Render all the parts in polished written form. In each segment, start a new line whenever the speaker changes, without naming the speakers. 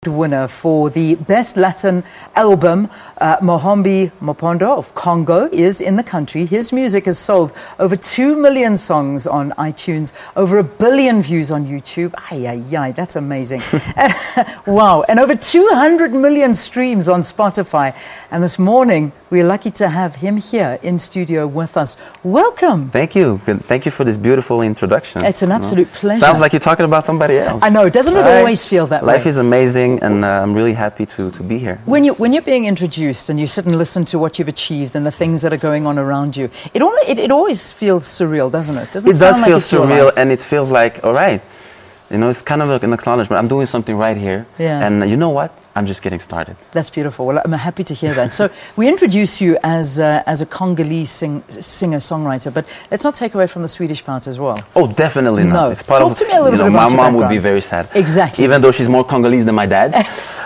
Winner for the Best Latin Album. Mohombi Moupondo of Congo is in the country. His music has sold over 2 million songs on iTunes, over 1 billion views on YouTube. Ay, ay, ay, that's amazing. Wow. And over 200 million streams on Spotify. And this morning, we're lucky to have him here in studio with us. Welcome.
Thank you. Thank you for this beautiful introduction.
It's an absolute pleasure.
Sounds like you're talking about somebody else.
I know. Doesn't it always feel that way?
Life is amazing, and I'm really happy to be here.
When you're being introduced and you sit and listen to what you've achieved and the things that are going on around you, it always feels surreal, doesn't it?
It does feel surreal, and it feels like, all right, you know, it's kind of like an acknowledgement. I'm doing something right here, and you know what? I'm just getting started.
That's beautiful. Well, I'm happy to hear that. So we introduce you as a Congolese singer-songwriter, but let's not take away from the Swedish part as well.
Oh, definitely not.
No.
It's part
Talk
of,
to me a little bit about
my mom would be very sad.
Exactly.
Even though she's more Congolese than my dad.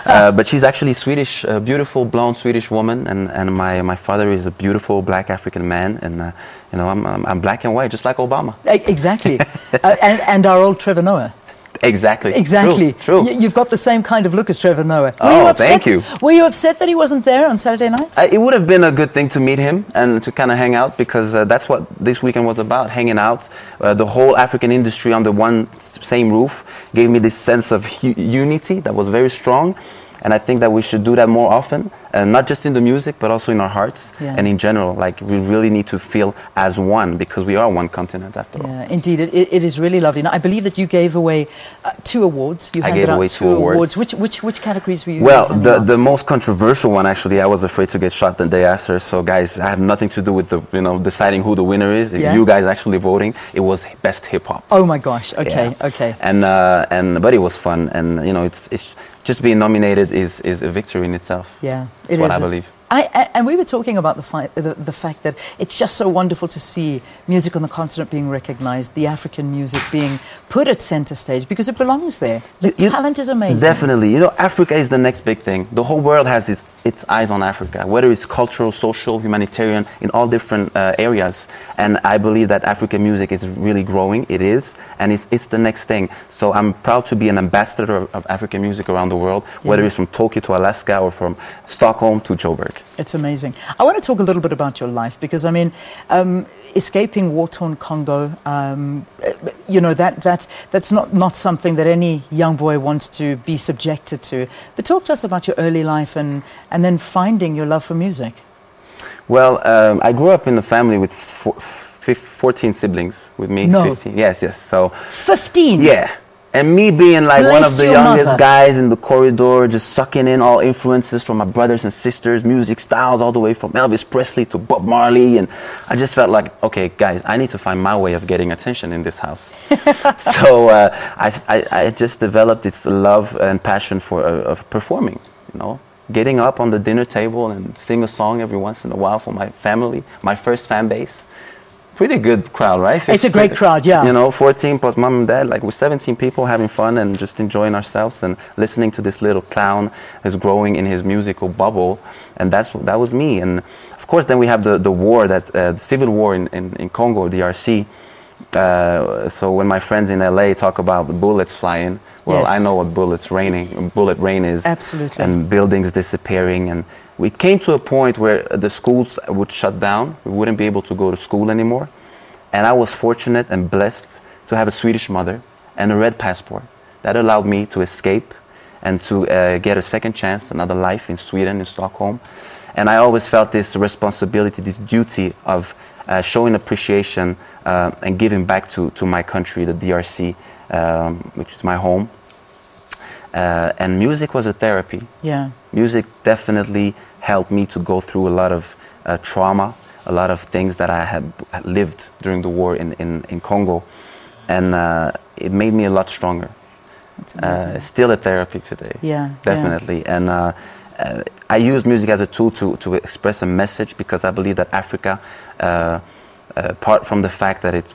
But she's actually Swedish, a beautiful blonde Swedish woman, and my father is a beautiful black African man, and you know, I'm black and white, just like Obama.
Exactly. and our old Trevor Noah.
Exactly.
Exactly.
True.
You've got the same kind of look as Trevor Noah.
Thank you.
Were you upset that he wasn't there on Saturday night?
It would have been a good thing to meet him and to kind of hang out, because that's what this weekend was about, hanging out. The whole African industry under one same roof gave me this sense of unity that was very strong. And I think that we should do that more often, not just in the music, but also in our hearts and in general. Like, we really need to feel as one, because we are one continent after all.
Yeah, indeed. It is really lovely. Now, I believe that you gave away 2 awards.
I gave away 2 awards.
Which categories were you?
Well, the most controversial one, actually, I was afraid to get shot the day after. So, guys, I have nothing to do with deciding who the winner is.
Yeah.
You guys actually voting. It was Best Hip Hop.
Oh my gosh. Okay. Yeah. Okay.
But it was fun, and you know, it's just being nominated is a victory in itself.
Yeah,
that's what I believe.
And we were talking about the fact that it's just so wonderful to see music on the continent being recognized, the African music being put at center stage, because it belongs there. The talent is amazing.
Definitely. You know, Africa is the next big thing. The whole world has its eyes on Africa, whether it's cultural, social, humanitarian, in all different areas. And I believe that African music is really growing. It is. And it's the next thing. So I'm proud to be an ambassador of African music around the world, whether it's from Tokyo to Alaska or from Stockholm to Joburg.
It's amazing. I want to talk a little bit about your life, because I mean, escaping war-torn Congo, you know, that's not something that any young boy wants to be subjected to. But talk to us about your early life and then finding your love for music.
Well, I grew up in a family with 14 siblings. With me,
no.
15. Yes. So
15.
Yeah. And me being like one of the youngest guys in the corridor, just sucking in all influences from my brothers and sisters, music styles all the way from Elvis Presley to Bob Marley. And I just felt like, okay, guys, I need to find my way of getting attention in this house. So I just developed this love and passion for of performing, you know, getting up on the dinner table and sing a song every once in a while for my family, my first fan base. Pretty good crowd, right?
It's a great crowd, yeah.
You know, 14 plus mom and dad, like we're 17 people having fun and just enjoying ourselves and listening to this little clown who's growing in his musical bubble. And that was me. And of course, then we have the war, the civil war in Congo, DRC. So when my friends in LA talk about bullets flying, well, I know what bullet rain is.
Absolutely.
And buildings disappearing. And we came to a point where the schools would shut down. We wouldn't be able to go to school anymore. And I was fortunate and blessed to have a Swedish mother and a red passport that allowed me to escape and to get a second chance, another life in Sweden, in Stockholm. And I always felt this responsibility, this duty of showing appreciation and giving back to my country, the DRC, which is my home. And music was a therapy.
Yeah.
Music definitely helped me to go through a lot of trauma, a lot of things that I had lived during the war in Congo. And it made me a lot stronger.
That's amazing.
Still a therapy today.
Yeah.
Definitely. Yeah. And I use music as a tool to express a message, because I believe that Africa, apart from the fact that it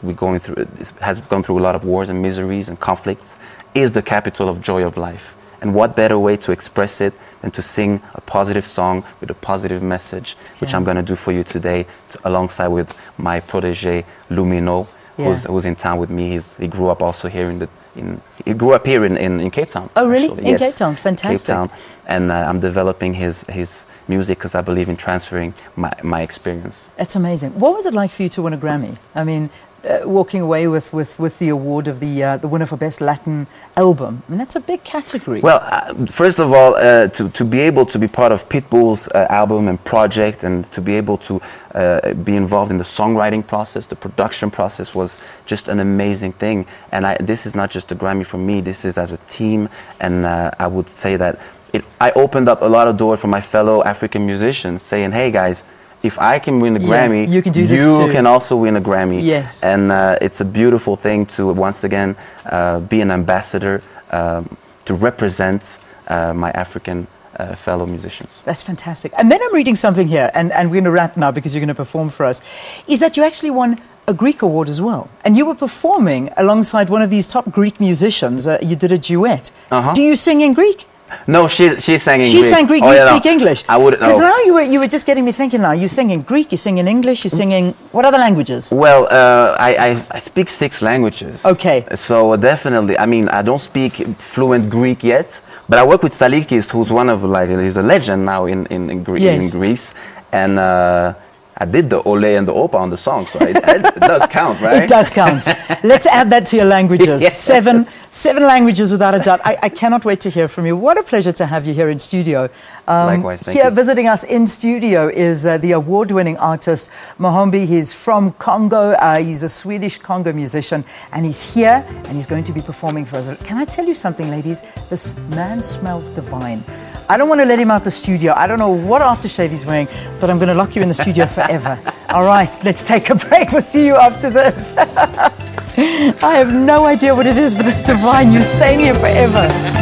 has gone through a lot of wars and miseries and conflicts, is the capital of joy of life. And what better way to express it than to sing a positive song with a positive message, which I'm going to do for you today, alongside with my protege, Lumino, who's in town with me. He grew up also here he grew up here in Cape Town.
Oh, really?
Actually.
In
Yes,
Cape Town, fantastic.
Cape Town, and I'm developing his music because I believe in transferring my experience.
That's amazing. What was it like for you to win a Grammy? I mean, walking away with the award of the winner for Best Latin Album. I mean, that's a big category.
Well, first of all, to be able to be part of Pitbull's album and project, and to be able to be involved in the songwriting process, the production process, was just an amazing thing. And this is not just a Grammy for me, this is as a team, and I would say that I opened up a lot of doors for my fellow African musicians, saying, hey guys, if I can win a Grammy,
you can do this too.
You can also win a Grammy.
Yes.
And it's a beautiful thing to, once again, be an ambassador, to represent my African fellow musicians.
That's fantastic. And then I'm reading something here, and we're going to wrap now because you're going to perform for us, is that you actually won a Greek award as well. And you were performing alongside one of these top Greek musicians. You did a duet. Do you sing in Greek?
No, she sang in Greek.
She sang Greek, you speak English.
I wouldn't know.
Because now you were just getting me thinking now, you sing in Greek, you sing in English, you sing in, what other languages?
Well, I speak 6 languages.
Okay.
So definitely, I mean, I don't speak fluent Greek yet, but I work with Salikis, who's one of, he's a legend now in Greece. And I did the ole and the opa on the song, so it does count, right?
It does count. Let's add that to your languages. Yes. Seven languages without a doubt. I cannot wait to hear from you. What a pleasure to have you here in studio.
Likewise, thank
you.
Here
visiting us in studio is the award-winning artist Mohombi. He's from Congo. He's a Swedish-Congo musician, and he's here, and he's going to be performing for us. Can I tell you something, ladies? This man smells divine. I don't want to let him out the studio. I don't know what aftershave he's wearing, but I'm going to lock you in the studio forever. All right, let's take a break. We'll see you after this. I have no idea what it is, but it's divine. You stay in here forever.